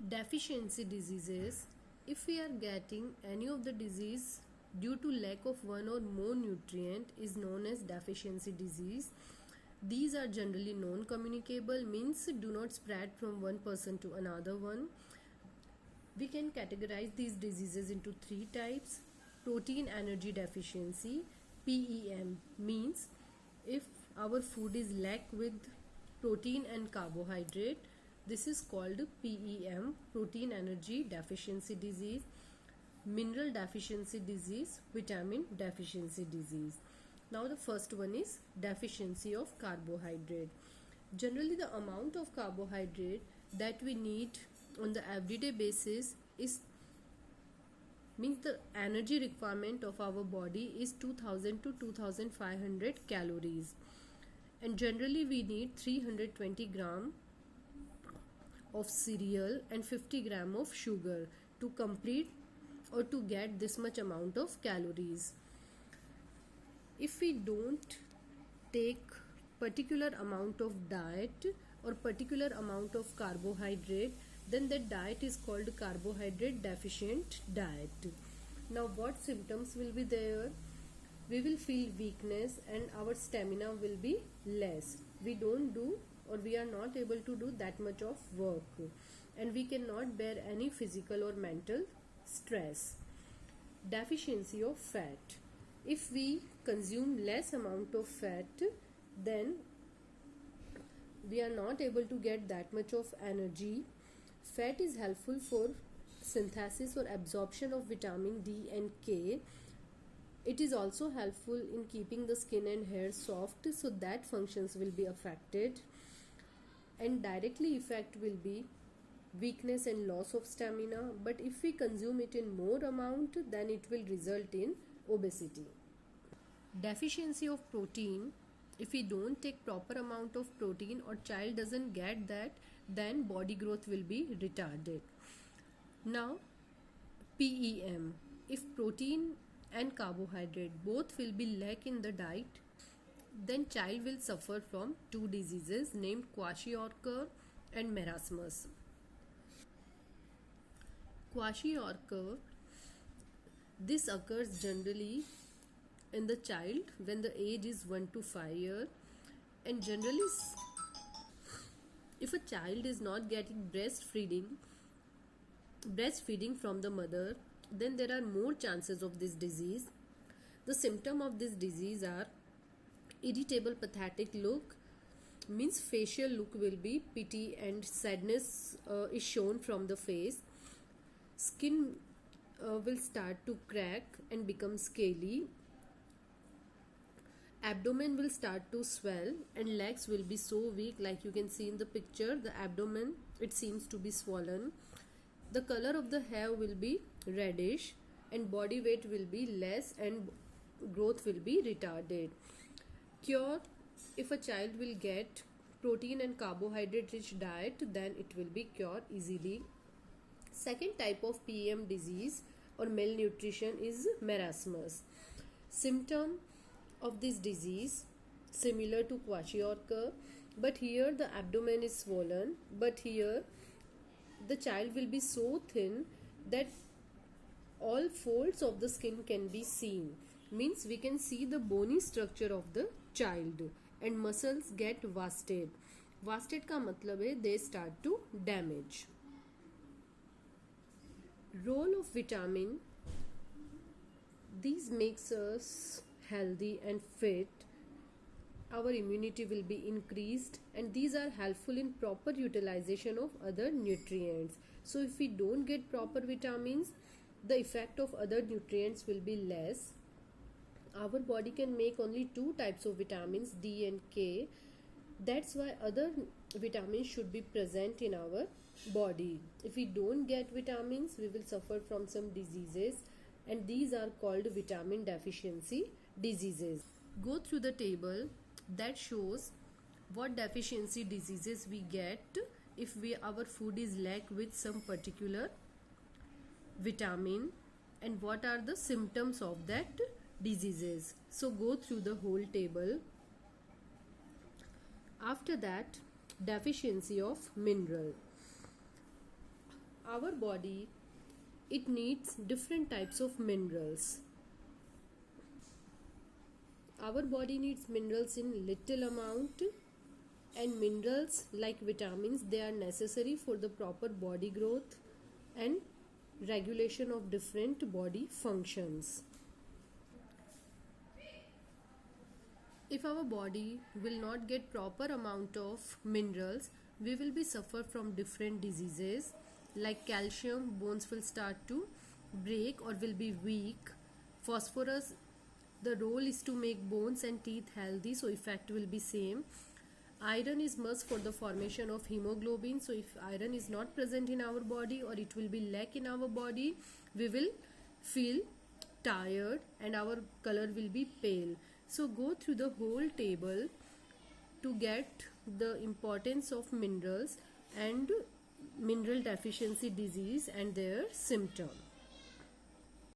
Deficiency diseases. If we are getting any of the disease due to lack of one or more nutrient is known as deficiency disease. These are generally non-communicable, means do not spread from one person to another one. We can categorize these diseases into three types. Protein energy deficiency, PEM, means if our food is lack with protein and carbohydrate, this is called PEM, protein energy deficiency disease. Mineral deficiency disease, vitamin deficiency disease. Now the first one is deficiency of carbohydrate. Generally the amount of carbohydrate that we need on the everyday basis is means the energy requirement of our body is 2000 to 2500 calories, and generally we need 320 gram of cereal and 50 gram of sugar to complete or to get this much amount of calories. If we don't take particular amount of diet or particular amount of carbohydrate, then that diet is called carbohydrate deficient diet. Now what symptoms will be there? We will feel weakness and our stamina will be less. We don't do or we are not able to do that much of work, and we cannot bear any physical or mental stress. Deficiency of fat. If we consume less amount of fat, then we are not able to get that much of energy. Fat is helpful for synthesis or absorption of vitamin D and K. It is also helpful in keeping the skin and hair soft, so that functions will be affected, and directly effect will be weakness and loss of stamina. But if we consume it in more amount, then it will result in obesity. Deficiency of protein. If we don't take proper amount of protein or child doesn't get that, then body growth will be retarded. Now PEM. If protein and carbohydrate both will be lack in the diet, then child will suffer from two diseases named Kwashiorkor and marasmus. Kwashiorkor, this occurs generally in the child when the age is 1 to 5 years, and generally if a child is not getting breastfeeding from the mother, then there are more chances of this disease. The symptom of this disease are irritable pathetic look, means facial look will be pity and sadness is shown from the face. Skin will start to crack and become scaly. Abdomen will start to swell and legs will be so weak, like you can see in the picture. The abdomen, it seems to be swollen. The color of the hair will be reddish and body weight will be less and growth will be retarded. Cure. If a child will get protein and carbohydrate rich diet, then it will be cured easily. Second type of PEM disease or malnutrition is marasmus. Symptom of this disease similar to Kwashiorkor, but here the abdomen is swollen, but here the child will be so thin that all folds of the skin can be seen, means we can see the bony structure of the child, and muscles get wasted. Wasted का मतलब है they start to damage. Role of vitamin. These makes us healthy and fit. Our immunity will be increased, and these are helpful in proper utilization of other nutrients. So if we don't get proper vitamins, the effect of other nutrients will be less. Our body can make only two types of vitamins, D and K. That's why other vitamins should be present in our body. If we don't get vitamins, we will suffer from some diseases, and these are called vitamin deficiency diseases. Go through the table that shows what deficiency diseases we get if our food is lack with some particular vitamin, and what are the symptoms of that diseases. So go through the whole table. After that, deficiency of mineral. our body, it needs different types of minerals. Our body needs minerals in little amount, and minerals like vitamins, they are necessary for the proper body growth and regulation of different body functions. If our body will not get proper amount of minerals, we will be suffer from different diseases like calcium, bones will start to break or will be weak. Phosphorus, the role is to make bones and teeth healthy, so effect will be same. Iron is must for the formation of hemoglobin, so if iron is not present in our body or it will be lack in our body, we will feel tired and our color will be pale. So go through the whole table to get the importance of minerals and mineral deficiency disease and their symptom.